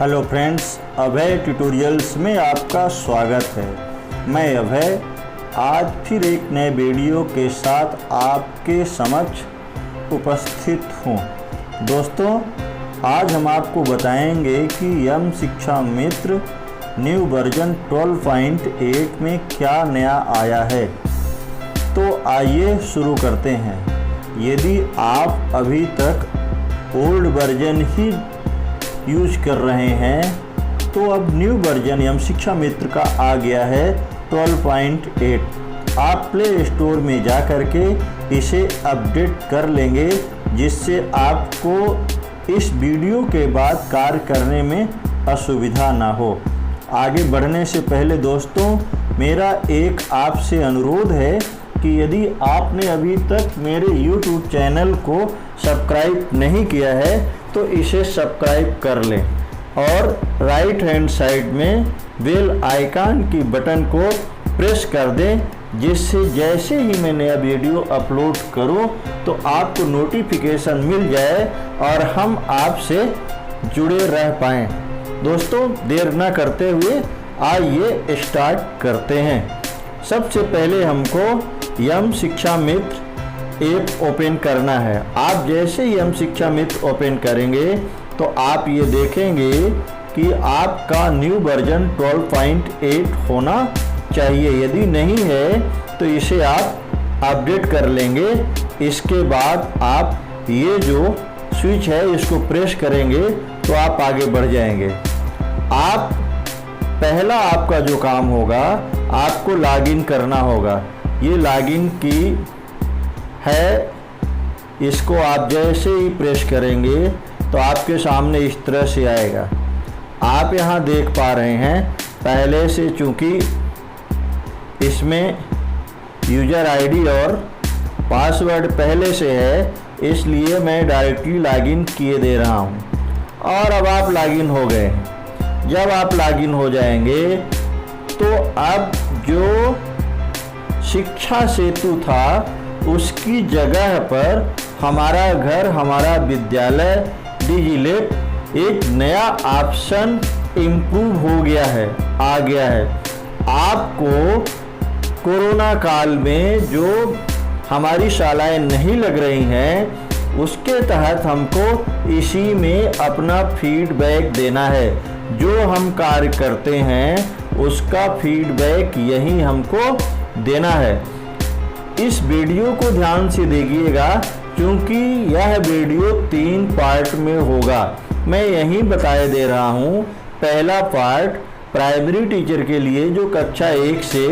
Hello friends, अभय tutorials में आपका स्वागत है। मैं अभय आज फिर एक नए वीडियो के साथ आपके समक्ष उपस्थित हूँ। दोस्तों, आज हम आपको बताएंगे कि यम शिक्षा मित्र न्यू वर्जन 12.8 में क्या नया आया है। तो आइए शुरू करते हैं। यदि आप अभी तक ओल्ड वर्जन ही यूज कर रहे हैं तो अब न्यू वर्जन यम शिक्षा मित्र का आ गया है 12.8। आप प्ले स्टोर में जा कर के इसे अपडेट कर लेंगे, जिससे आपको इस वीडियो के बाद कार्य करने में असुविधा ना हो। आगे बढ़ने से पहले दोस्तों, मेरा एक आपसे अनुरोध है कि यदि आपने अभी तक मेरे YouTube चैनल को सब्सक्राइब नहीं किया है तो इसे सब्सक्राइब कर लें और राइट हैंड साइड में बेल आइकन की बटन को प्रेस कर दें, जिससे जैसे ही मैं नया वीडियो अपलोड करूं तो आपको नोटिफिकेशन मिल जाए और हम आपसे जुड़े रह पाएँ। दोस्तों, देर न करते हुए आइए स्टार्ट करते हैं। सबसे पहले हमको यम शिक्षा मित्र ऐप ओपन करना है। आप जैसे ही यम शिक्षा मित्र ओपन करेंगे तो आप ये देखेंगे कि आपका न्यू वर्जन 12.8 होना चाहिए। यदि नहीं है तो इसे आप अपडेट कर लेंगे। इसके बाद आप ये जो स्विच है इसको प्रेस करेंगे तो आप आगे बढ़ जाएंगे। पहला आपका जो काम होगा, आपको लॉगिन करना होगा। ये लॉगिन की है, इसको आप जैसे ही प्रेस करेंगे तो आपके सामने इस तरह से आएगा। आप यहाँ देख पा रहे हैं पहले से, चूँकि इसमें यूज़र आईडी और पासवर्ड पहले से है, इसलिए मैं डायरेक्टली लॉगिन किए दे रहा हूँ। और अब आप लॉगिन हो गए। जब आप लॉगिन हो जाएंगे तो अब जो शिक्षा सेतु था उसकी जगह पर हमारा घर हमारा विद्यालय डिजिलेट एक नया ऑप्शन इम्प्रूव हो गया है, आ गया है। आपको कोरोना काल में जो हमारी शालाएं नहीं लग रही हैं, उसके तहत हमको इसी में अपना फीडबैक देना है। जो हम कार्य करते हैं उसका फीडबैक यही हमको देना है। इस वीडियो को ध्यान से देखिएगा, क्योंकि यह वीडियो 3 पार्ट में होगा। मैं यही बताए दे रहा हूँ। पहला पार्ट प्राइमरी टीचर के लिए जो कक्षा 1 से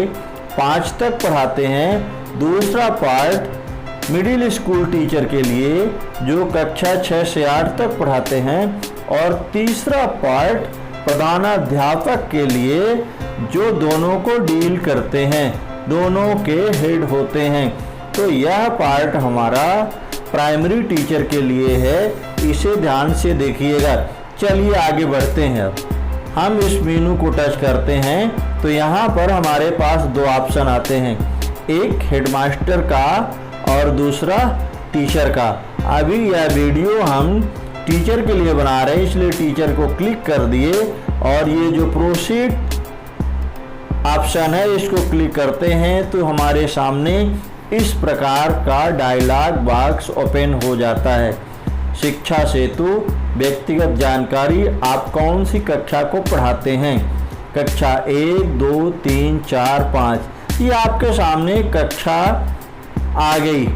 5 तक पढ़ाते हैं। दूसरा पार्ट मिडिल स्कूल टीचर के लिए जो कक्षा 6 से 8 तक पढ़ाते हैं। और तीसरा पार्ट प्रधानाध्यापक के लिए जो दोनों को डील करते हैं, दोनों के हेड होते हैं। तो यह पार्ट हमारा प्राइमरी टीचर के लिए है, इसे ध्यान से देखिएगा। चलिए आगे बढ़ते हैं। अब हम इस मेनू को टच करते हैं तो यहाँ पर हमारे पास 2 ऑप्शन आते हैं, एक हेडमास्टर का और दूसरा टीचर का। अभी यह वीडियो हम टीचर के लिए बना रहे हैं, इसलिए टीचर को क्लिक कर दिए और ये जो प्रोसीड ऑप्शन है इसको क्लिक करते हैं तो हमारे सामने इस प्रकार का डायलॉग बॉक्स ओपन हो जाता है। शिक्षा सेतु व्यक्तिगत जानकारी, आप कौन सी कक्षा को पढ़ाते हैं, कक्षा 1, 2, 3, 4, 5, ये आपके सामने कक्षा आ गई।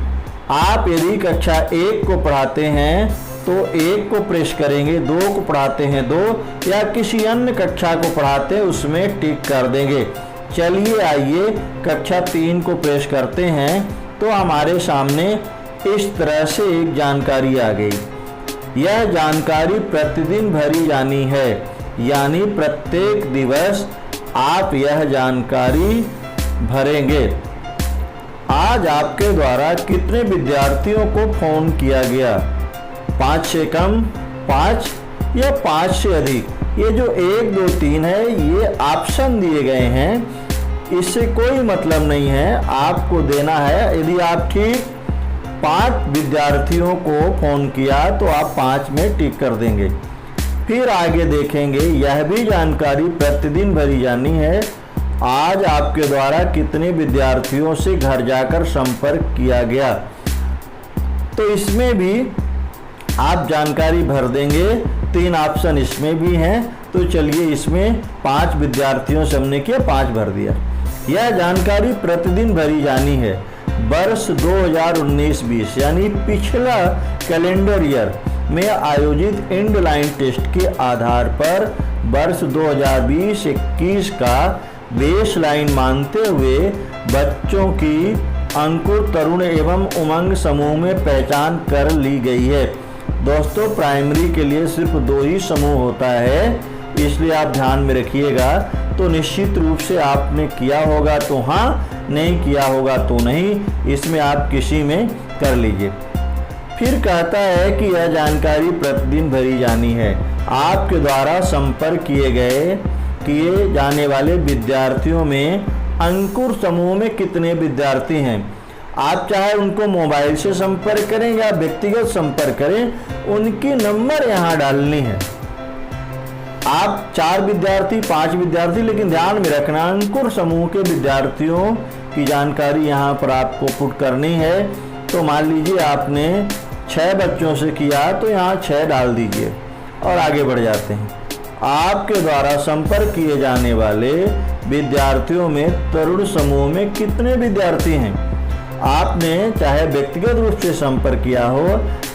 आप यदि कक्षा 1 को पढ़ाते हैं तो 1 को प्रेस करेंगे, 2 को पढ़ाते हैं 2, या किसी अन्य कक्षा को पढ़ाते हैं उसमें टिक कर देंगे। चलिए आइए कक्षा 3 को प्रेस करते हैं तो हमारे सामने इस तरह से एक जानकारी आ गई। यह जानकारी प्रतिदिन भरी जानी है, यानी प्रत्येक दिवस आप यह जानकारी भरेंगे। आज आपके द्वारा कितने विद्यार्थियों को फोन किया गया, 5 से कम, 5 या 5 से अधिक। ये जो 1, 2, 3 है, ये ऑप्शन दिए गए हैं, इससे कोई मतलब नहीं है। आपको देना है, यदि आप ठीक 5 विद्यार्थियों को फोन किया तो आप 5 में टिक कर देंगे। फिर आगे देखेंगे यह भी जानकारी प्रतिदिन भरी जानी है। आज आपके द्वारा कितने विद्यार्थियों से घर जाकर संपर्क किया गया, तो इसमें भी आप जानकारी भर देंगे। 3 ऑप्शन इसमें भी हैं, तो चलिए इसमें 5 विद्यार्थियों से हमने किया, 5 भर दिया। यह जानकारी प्रतिदिन भरी जानी है। वर्ष 2019-20 यानी पिछला कैलेंडर ईयर में आयोजित एंड लाइन टेस्ट के आधार पर वर्ष 2020-21 का बेस लाइन मानते हुए बच्चों की अंकुर, तरुण एवं उमंग समूह में पहचान कर ली गई है। दोस्तों, प्राइमरी के लिए सिर्फ 2 ही समूह होता है, इसलिए आप ध्यान में रखिएगा। तो निश्चित रूप से आपने किया होगा तो हाँ, नहीं किया होगा तो नहीं, इसमें आप किसी में कर लीजिए। फिर कहता है कि यह जानकारी प्रतिदिन भरी जानी है। आपके द्वारा संपर्क किए जाने वाले विद्यार्थियों में अंकुर समूह में कितने विद्यार्थी हैं। आप चाहे उनको मोबाइल से संपर्क करें या व्यक्तिगत संपर्क करें, उनकी नंबर यहाँ डालनी है। आप 4 विद्यार्थी, 5 विद्यार्थी, लेकिन ध्यान में रखना अंकुर समूह के विद्यार्थियों की जानकारी यहाँ पर आपको पुट करनी है। तो मान लीजिए आपने 6 बच्चों से किया, तो यहाँ 6 डाल दीजिए और आगे बढ़ जाते हैं। आपके द्वारा संपर्क किए जाने वाले विद्यार्थियों में तरुण समूह में कितने विद्यार्थी हैं। आपने चाहे व्यक्तिगत रूप से संपर्क किया हो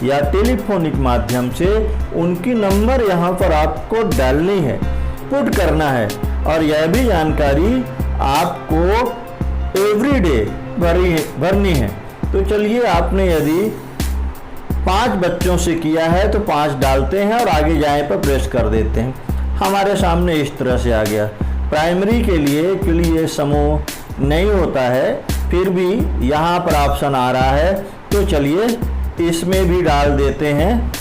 या टेलीफोनिक माध्यम से, उनकी नंबर यहाँ पर आपको डालनी है, पुट करना है। और यह भी जानकारी आपको एवरीडे भरनी है। तो चलिए, आपने यदि 5 बच्चों से किया है तो 5 डालते हैं और आगे जाए पर प्रेस कर देते हैं। हमारे सामने इस तरह से आ गया। प्राइमरी के लिए समूह नहीं होता है, फिर भी यहाँ पर ऑप्शन आ रहा है, तो चलिए इसमें भी डाल देते हैं।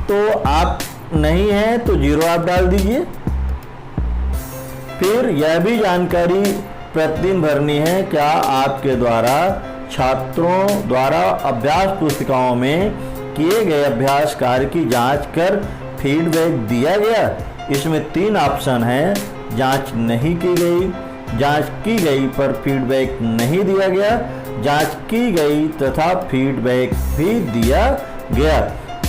तो आप नहीं है तो 0 आप डाल दीजिए। फिर यह भी जानकारी प्रतिदिन भरनी है। क्या आपके द्वारा छात्रों द्वारा अभ्यास पुस्तिकाओं में किए गए अभ्यास कार्य की जांच कर फीडबैक दिया गया। इसमें 3 ऑप्शन हैं, जांच नहीं की गई, जांच की गई पर फीडबैक नहीं दिया गया, जांच की गई तथा फीडबैक भी दिया गया।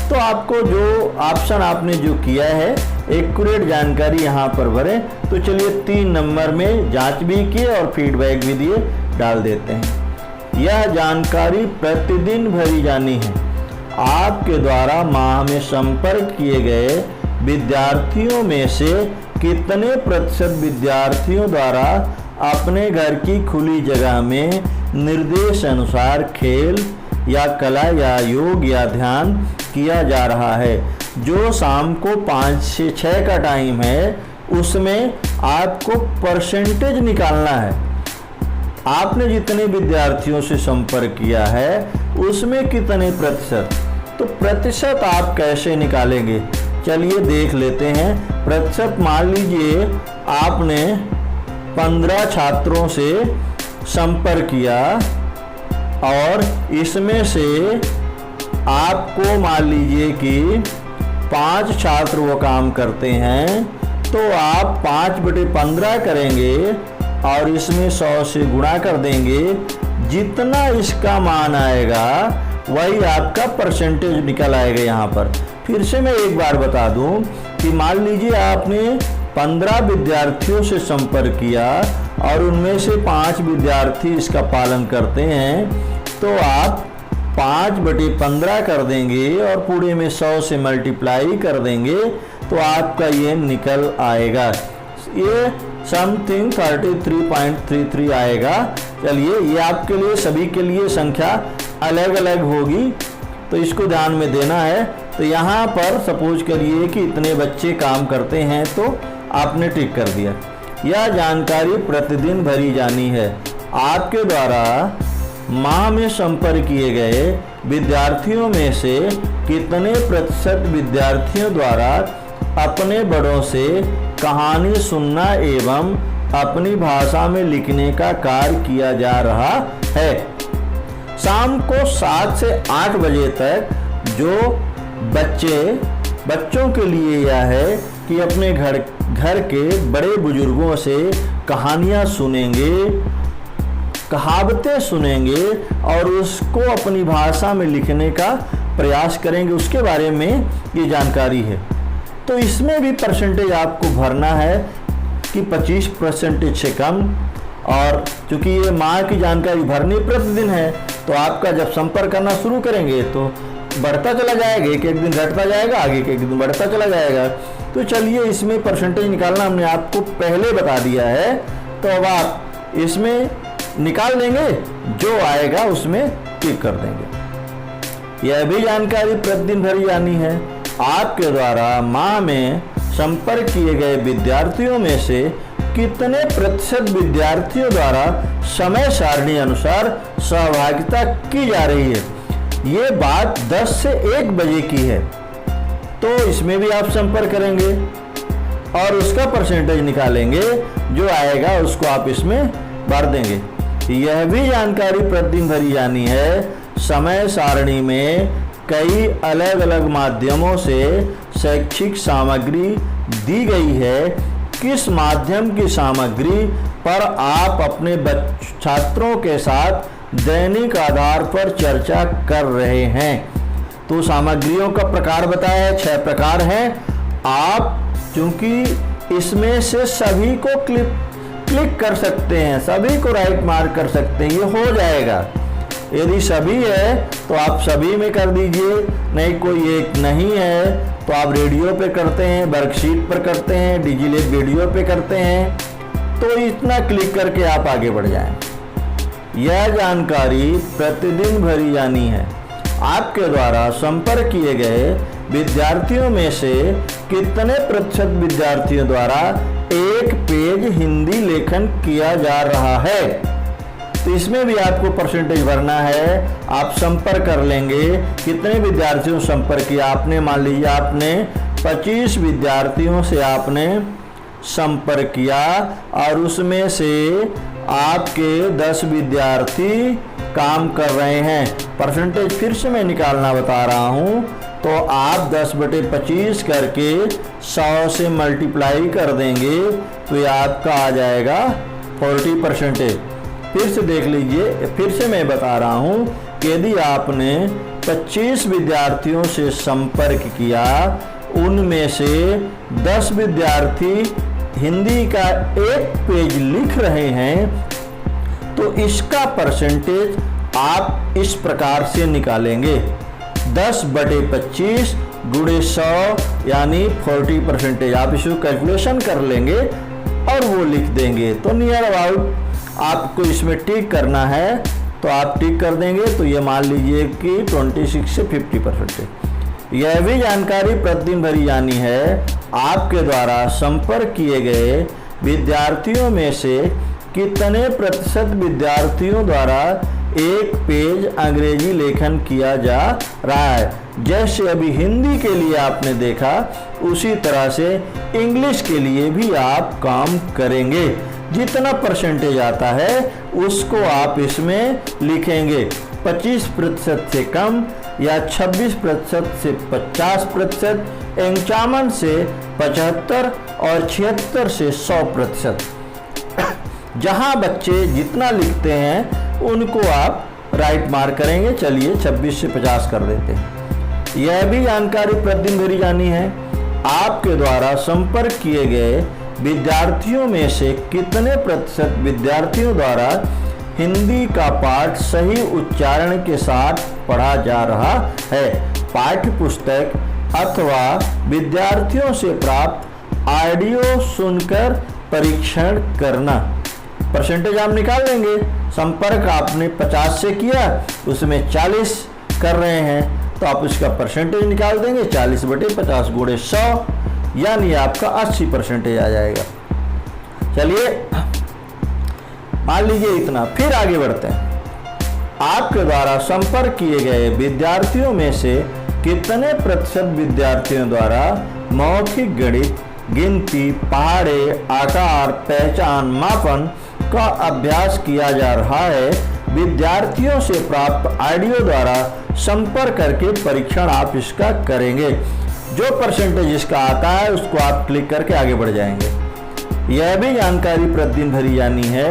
तो आपको जो ऑप्शन आपने जो किया है, एक्यूरेट जानकारी यहाँ पर भरें। तो चलिए 3 नंबर में जांच भी किए और फीडबैक भी दिए, डाल देते हैं। यह जानकारी प्रतिदिन भरी जानी है। आपके द्वारा माह में संपर्क किए गए विद्यार्थियों में से कितने प्रतिशत विद्यार्थियों द्वारा अपने घर की खुली जगह में निर्देश अनुसार खेल या कला या योग या ध्यान किया जा रहा है। जो शाम को 5 से 6 का टाइम है, उसमें आपको परसेंटेज निकालना है। आपने जितने विद्यार्थियों से संपर्क किया है उसमें कितने प्रतिशत, तो प्रतिशत आप कैसे निकालेंगे, चलिए देख लेते हैं। प्रतिशत मान लीजिए आपने 15 छात्रों से संपर्क किया और इसमें से आपको मान लीजिए कि 5 छात्र वो काम करते हैं, तो आप 5/15 करेंगे और इसमें 100 से गुणा कर देंगे। जितना इसका मान आएगा वही आपका परसेंटेज निकल आएगा यहाँ पर। फिर से मैं एक बार बता दूं कि मान लीजिए आपने 15 विद्यार्थियों से संपर्क किया और उनमें से 5 विद्यार्थी इसका पालन करते हैं, तो आप 5/15 कर देंगे और पूरे में 100 से मल्टीप्लाई कर देंगे, तो आपका ये निकल आएगा। ये समथिंग 33.33 आएगा। चलिए, ये आपके लिए सभी के लिए संख्या अलग अलग होगी, तो इसको ध्यान में देना है। तो यहाँ पर सपोज करिए कि इतने बच्चे काम करते हैं, तो आपने टिक कर दिया। यह जानकारी प्रतिदिन भरी जानी है। आपके द्वारा माह में संपर्क किए गए विद्यार्थियों में से कितने प्रतिशत विद्यार्थियों द्वारा अपने बड़ों से कहानी सुनना एवं अपनी भाषा में लिखने का कार्य किया जा रहा है। शाम को 7 से 8 बजे तक जो बच्चे बच्चों के लिए यह है कि अपने घर के बड़े बुजुर्गों से कहानियाँ सुनेंगे, कहावतें सुनेंगे और उसको अपनी भाषा में लिखने का प्रयास करेंगे। उसके बारे में ये जानकारी है। तो इसमें भी परसेंटेज आपको भरना है कि 25% से कम। और चूँकि ये माँ की जानकारी भरनी प्रतिदिन है, तो आपका जब संपर्क करना शुरू करेंगे तो बढ़ता चला जाएगा, एक एक दिन घटता जाएगा, आगे के एक दिन बढ़ता चला जाएगा। तो चलिए, इसमें परसेंटेज निकालना हमने आपको पहले बता दिया है, तो अब आप इसमें निकाल देंगे, जो आएगा उसमें टिक कर देंगे। यह भी जानकारी प्रतिदिन भरी जानी है। आपके द्वारा माह में संपर्क किए गए विद्यार्थियों में से कितने प्रतिशत विद्यार्थियों द्वारा समय सारणी अनुसार सहभागिता की जा रही है। ये बात 10 से 1 बजे की है। तो इसमें भी आप संपर्क करेंगे और उसका परसेंटेज निकालेंगे, जो आएगा उसको आप इसमें भर देंगे। यह भी जानकारी प्रतिदिन भरी जानी है। समय सारणी में कई अलग अलग माध्यमों से शैक्षिक सामग्री दी गई है। किस माध्यम की सामग्री पर आप अपने छात्रों के साथ दैनिक आधार पर चर्चा कर रहे हैं। तो सामग्रियों का प्रकार बताया है, 6 प्रकार हैं। आप चूंकि इसमें से सभी को क्लिक कर सकते हैं, सभी को राइट मार्क कर सकते हैं, ये हो जाएगा। यदि सभी है तो आप सभी में कर दीजिए, नहीं कोई एक नहीं है तो आप रेडियो पे करते हैं, वर्कशीट पर करते हैं, डिजिलेट वीडियो पे करते हैं। तो इतना क्लिक करके आप आगे बढ़ जाएं। यह जानकारी प्रतिदिन भरी जानी है। आपके द्वारा संपर्क किए गए विद्यार्थियों में से कितने प्रतिशत विद्यार्थियों द्वारा 1 पेज हिंदी लेखन किया जा रहा है। तो इसमें भी आपको परसेंटेज भरना है। आप संपर्क कर लेंगे, कितने विद्यार्थियों से संपर्क किया आपने। मान लीजिए आपने 25 विद्यार्थियों से आपने संपर्क किया और उसमें से आपके 10 विद्यार्थी काम कर रहे हैं। परसेंटेज फिर से मैं निकालना बता रहा हूँ। तो आप 10/25 करके 100 से मल्टीप्लाई कर देंगे तो ये आपका आ जाएगा 40%। फिर से देख लीजिए, फिर से मैं बता रहा हूँ कि यदि आपने 25 विद्यार्थियों से संपर्क किया, उनमें से 10 विद्यार्थी हिंदी का 1 पेज लिख रहे हैं, तो इसका परसेंटेज आप इस प्रकार से निकालेंगे। 10/25 गुणे 100 यानी 40%। आप इसको कैलकुलेशन कर लेंगे और वो लिख देंगे। तो नियर अबाउट आपको इसमें टिक करना है, तो आप टिक कर देंगे। तो ये मान लीजिए कि 26 से 50%। यह भी जानकारी प्रतिदिन भरी जानी है। आपके द्वारा संपर्क किए गए विद्यार्थियों में से कितने प्रतिशत विद्यार्थियों द्वारा 1 पेज अंग्रेजी लेखन किया जा रहा है। जैसे अभी हिंदी के लिए आपने देखा, उसी तरह से इंग्लिश के लिए भी आप काम करेंगे। जितना परसेंटेज आता है उसको आप इसमें लिखेंगे। 25% से कम या 26% से 50%, 51 से 75 और 76 से 100%। जहां बच्चे जितना लिखते हैं उनको आप राइट मार्क करेंगे। चलिए 26 से 50 कर देते हैं। यह भी जानकारी प्रतिदिन भरी जानी है। आपके द्वारा संपर्क किए गए विद्यार्थियों में से कितने प्रतिशत विद्यार्थियों द्वारा हिंदी का पाठ सही उच्चारण के साथ पढ़ा जा रहा है। पाठ्य पुस्तक अथवा विद्यार्थियों से प्राप्त ऑडियो सुनकर परीक्षण करना। परसेंटेज आप निकाल लेंगे। संपर्क आपने 50 से किया, उसमें 40 कर रहे हैं, तो आप इसका परसेंटेज निकाल देंगे। 40/50 गुणे 100 यानी आपका 80% आ जाएगा। चलिए मान लीजिए इतना। फिर आगे बढ़ते हैं। आपके द्वारा संपर्क किए गए विद्यार्थियों में से कितने प्रतिशत विद्यार्थियों द्वारा मौखिक गणित, गिनती, पहाड़े, आकार, पहचान, मापन का अभ्यास किया जा रहा है। विद्यार्थियों से प्राप्त ऑडियो द्वारा संपर्क करके परीक्षण आप इसका करेंगे। जो परसेंटेज इसका आता है उसको आप क्लिक करके आगे बढ़ जाएंगे। यह भी जानकारी प्रतिदिन भरी जानी है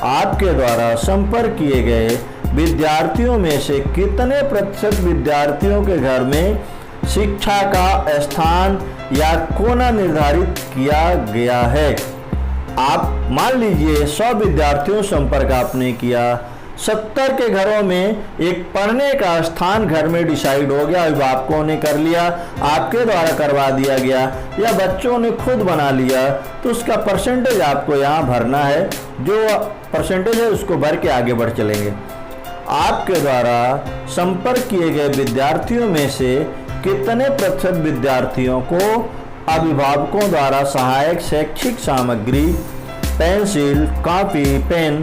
आपके द्वारा संपर्क किए गए विद्यार्थियों में से कितने प्रतिशत विद्यार्थियों के घर में शिक्षा का स्थान या कोना निर्धारित किया गया है। आप मान लीजिए 100 विद्यार्थियों संपर्क आपने किया, 70 के घरों में एक पढ़ने का स्थान घर में डिसाइड हो गया, अभिभावकों ने कर लिया, आपके द्वारा करवा दिया गया या बच्चों ने खुद बना लिया, तो उसका परसेंटेज आपको यहाँ भरना है। जो परसेंटेज है उसको भर के आगे बढ़ चलेंगे। आपके द्वारा संपर्क किए गए विद्यार्थियों में से कितने प्रतिशत विद्यार्थियों को अभिभावकों द्वारा सहायक शैक्षिक सामग्री, पेंसिल, कॉपी, पेन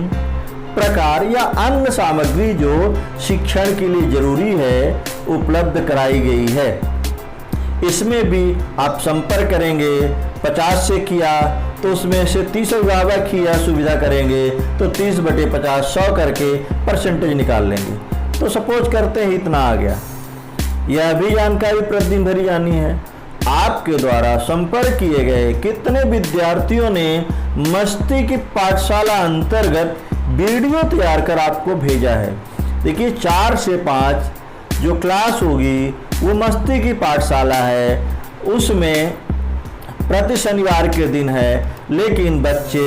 प्रकार या अन्य सामग्री जो शिक्षण के लिए जरूरी है उपलब्ध कराई गई है। इसमें भी आप संपर्क करेंगे, 50 से किया तो उसमें से 30 अभिभावक की यह सुविधा करेंगे तो 30/50 100 करके परसेंटेज निकाल लेंगे। तो सपोज करते हैं इतना आ गया। यह भी जानकारी प्रतिदिन भरी जानी है। आपके द्वारा संपर्क किए गए कितने विद्यार्थियों ने मस्ती की पाठशाला अंतर्गत वीडियो तैयार कर आपको भेजा है। देखिए 4 से 5 जो क्लास होगी वो मस्ती की पाठशाला है, उसमें प्रति शनिवार के दिन है, लेकिन बच्चे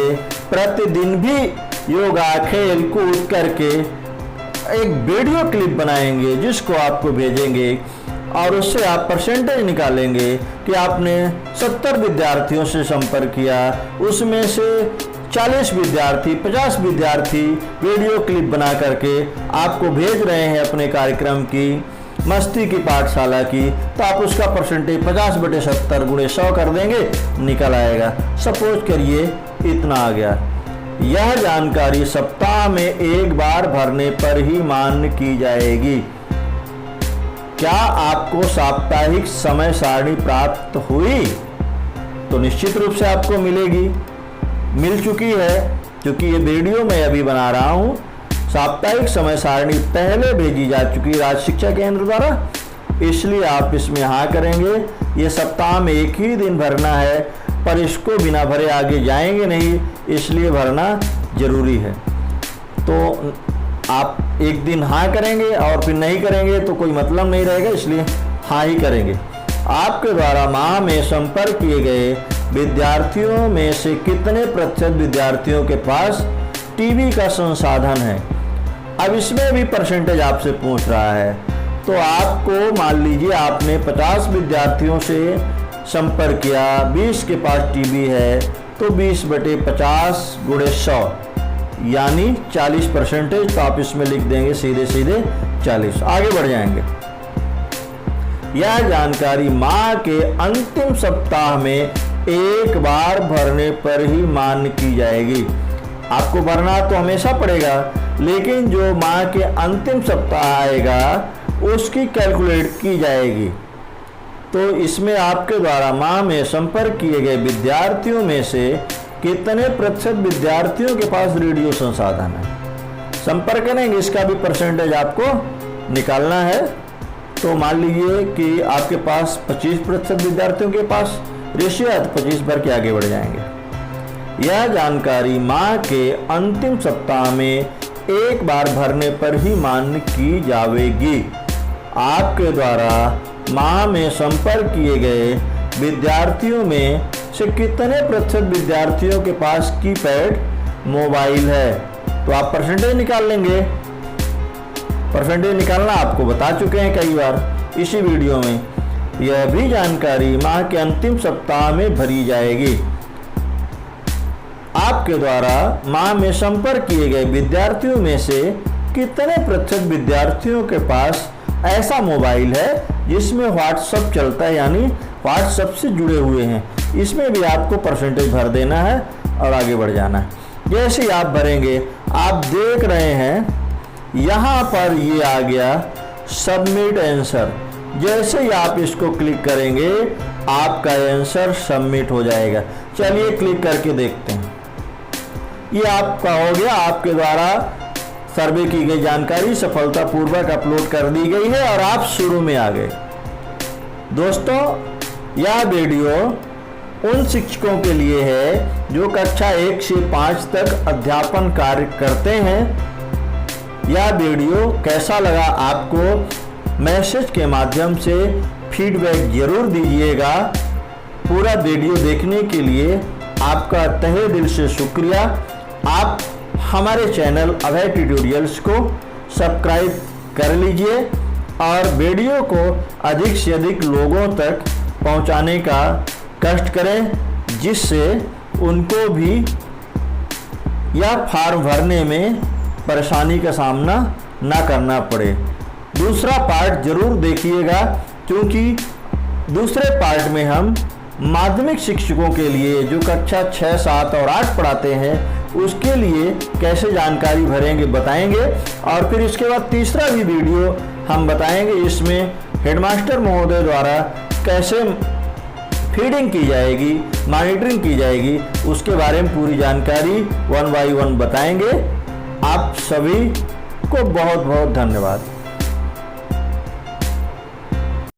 प्रतिदिन भी योगा खेल कूद करके एक वीडियो क्लिप बनाएंगे जिसको आपको भेजेंगे और उससे आप परसेंटेज निकालेंगे कि आपने 70 विद्यार्थियों से संपर्क किया, उसमें से 40 विद्यार्थी 50 विद्यार्थी वीडियो क्लिप बना करके आपको भेज रहे हैं अपने कार्यक्रम की, मस्ती की पाठशाला की, तो आप उसका परसेंटेज 50/70 × 100 कर देंगे, निकल आएगा। सपोज करिए इतना आ गया। यह जानकारी सप्ताह में एक बार भरने पर ही मान्य की जाएगी। क्या आपको साप्ताहिक समय सारणी प्राप्त हुई? तो निश्चित रूप से आपको मिलेगी, मिल चुकी है, क्योंकि ये वीडियो मैं अभी बना रहा हूँ। साप्ताहिक समय सारणी पहले भेजी जा चुकी है राज्य शिक्षा केंद्र द्वारा, इसलिए आप इसमें हाँ करेंगे। ये सप्ताह में एक ही दिन भरना है, पर इसको बिना भरे आगे जाएंगे नहीं, इसलिए भरना जरूरी है। तो आप एक दिन हाँ करेंगे और फिर नहीं करेंगे तो कोई मतलब नहीं रहेगा, इसलिए हाँ ही करेंगे। आपके द्वारा माह में संपर्क किए गए विद्यार्थियों में से कितने प्रतिशत विद्यार्थियों के पास टीवी का संसाधन है? अब इसमें भी परसेंटेज आपसे पूछ रहा है। तो आपको मान लीजिए आपने 50 विद्यार्थियों से संपर्क किया, 20 के पास टीवी है, तो 20/50 × 100 यानी 40 परसेंटेज। तो आप इसमें लिख देंगे सीधे सीधे 40। आगे बढ़ जाएंगे। यह जानकारी माह के अंतिम सप्ताह में एक बार भरने पर ही मान्य की जाएगी। आपको भरना तो हमेशा पड़ेगा, लेकिन जो माह के अंतिम सप्ताह आएगा उसकी कैलकुलेट की जाएगी। तो इसमें आपके द्वारा माह में संपर्क किए गए विद्यार्थियों में से कितने प्रतिशत विद्यार्थियों के पास रेडियो संसाधन है? संपर्क करेंगे, इसका भी परसेंटेज आपको निकालना है। तो मान लीजिए कि आपके पास 25% विद्यार्थियों के पास रेशियो है, तो 25 भर के आगे बढ़ जाएंगे। यह जानकारी माह के अंतिम सप्ताह में एक बार भरने पर ही मान्य की जाएगी। आपके द्वारा माह में संपर्क किए गए विद्यार्थियों में से कितने प्रतिशत विद्यार्थियों के पास कीपैड मोबाइल है? तो आप परसेंटेज निकाल लेंगे। परसेंटेज निकालना आपको बता चुके हैं कई बार इसी वीडियो में। यह भी जानकारी माह के अंतिम सप्ताह में भरी जाएगी। आपके द्वारा माह में संपर्क किए गए विद्यार्थियों में से कितने प्रतिशत विद्यार्थियों के पास ऐसा मोबाइल है जिसमें व्हाट्सएप चलता है, यानी व्हाट्सएप से जुड़े हुए हैं? इसमें भी आपको परसेंटेज भर देना है और आगे बढ़ जाना है। जैसे ही आप भरेंगे, आप देख रहे हैं यहाँ पर ये आ गया सबमिट आंसर। जैसे ही आप इसको क्लिक करेंगे आपका आंसर सबमिट हो जाएगा। चलिए क्लिक करके देखते हैं। ये आपका हो गया, आपके द्वारा सर्वे की गई जानकारी सफलतापूर्वक अपलोड कर दी गई है और आप शुरू में आ गए। दोस्तों, यह वीडियो उन शिक्षकों के लिए है जो कक्षा 1 से 5 तक अध्यापन कार्य करते हैं। यह वीडियो कैसा लगा आपको मैसेज के माध्यम से फीडबैक जरूर दीजिएगा। पूरा वीडियो देखने के लिए आपका तहे दिल से शुक्रिया। आप हमारे चैनल अभय ट्यूटोरियल्स को सब्सक्राइब कर लीजिए और वीडियो को अधिक से अधिक लोगों तक पहुंचाने का कष्ट करें, जिससे उनको भी यह फॉर्म भरने में परेशानी का सामना ना करना पड़े। दूसरा पार्ट जरूर देखिएगा, क्योंकि दूसरे पार्ट में हम माध्यमिक शिक्षकों के लिए जो कक्षा 6, 7 और 8 पढ़ाते हैं उसके लिए कैसे जानकारी भरेंगे बताएंगे। और फिर इसके बाद तीसरा भी वीडियो हम बताएंगे, इसमें हेडमास्टर महोदय द्वारा कैसे फीडिंग की जाएगी, मॉनिटरिंग की जाएगी, उसके बारे में पूरी जानकारी 1 बाय 1 बताएंगे। आप सभी को बहुत बहुत धन्यवाद।